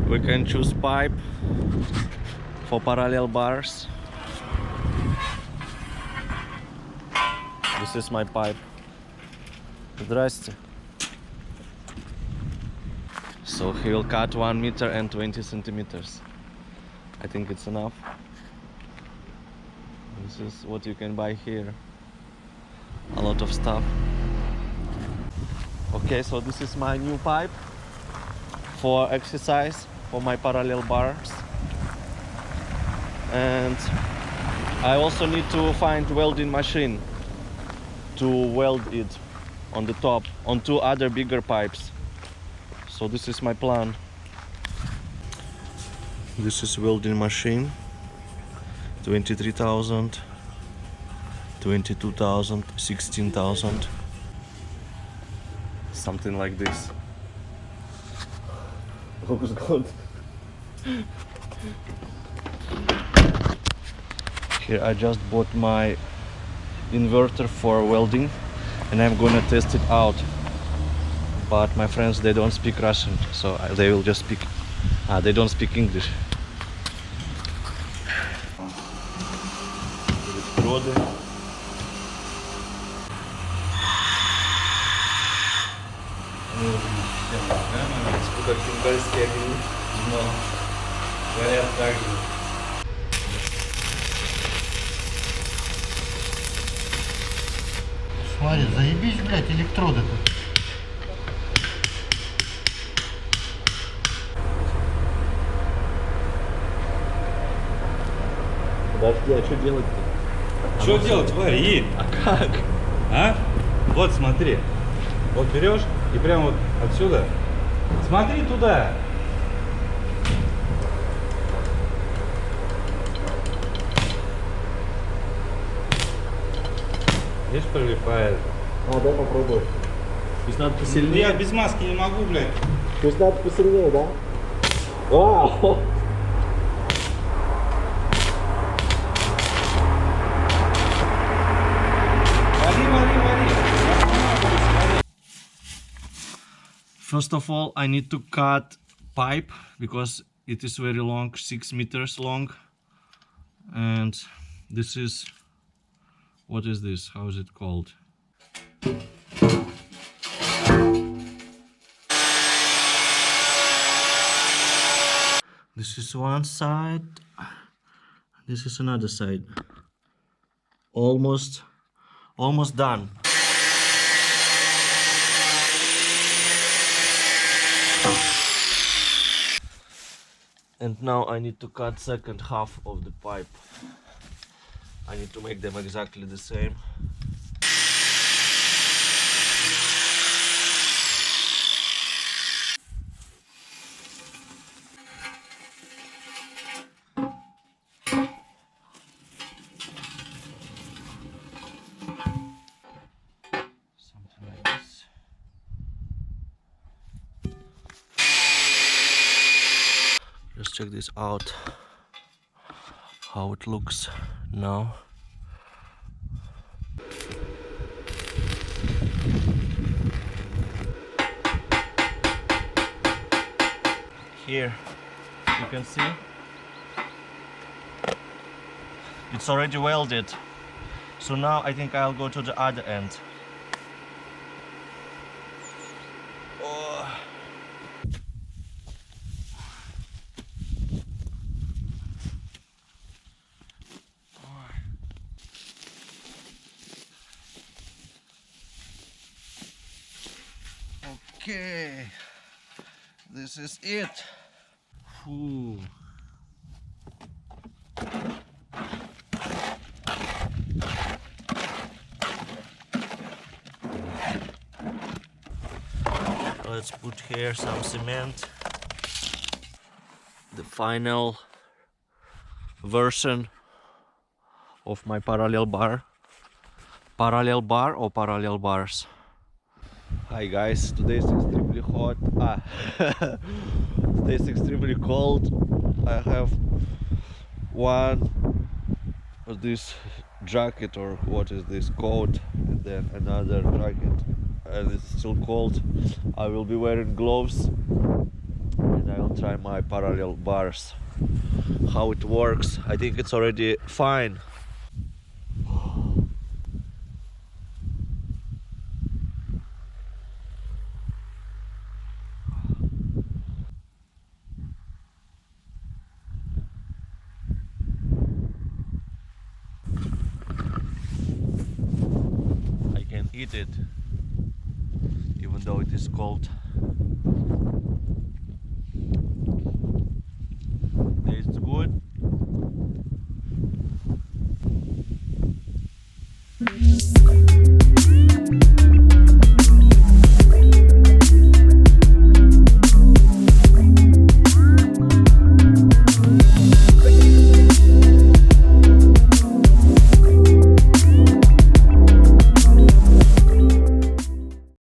We can choose pipe for parallel bars. This is my pipe. Здрасте. So he will cut 1 meter and 20 centimeters. I think it's enough. This is what you can buy here. A lot of stuff. Okay, so this is my new pipe for exercise for my parallel bars. And I also need to find welding machine to weld it on the top on 2 other bigger pipes. So this is my plan. This is welding machine. 23,000, 22,000, 16,000. Something like this. Looks good. Here I just bought my inverter for welding and I'm gonna test it out. But my friends, they don't speak Russian, so they will just speak. They don't speak English. Смотри, заебись, блядь, электроды-то. Подожди, а что делать-то? Что делать? Вари. А как? А? Вот смотри. Вот берешь и прямо вот отсюда. Смотри туда. Видишь, прилипает. Дай попробуй. То есть надо посильнее? Я без маски не могу, блядь. То есть надо посильнее, да? Вау! First of all, I need to cut pipe because it is very long, 6 meters long. And this is, what is this? How is it called? This is one side, this is another side. Almost done. And now I need to cut second half of the pipe. I need to make them exactly the same. Something like this. Just check this out, how it looks now. Here you can see it's already welded, so now I think I'll go to the other end. Okay, this is it. Ooh. Let's put here some cement. The final version of my parallel bar. Parallel bar or parallel bars? Hi guys, today is extremely hot. Today is extremely cold. I have one of this jacket, or what is this, coat, and then another jacket, and it's still cold. I will be wearing gloves and I will try my parallel bars. How it works. I think it's already fine. I can eat it even though it is cold.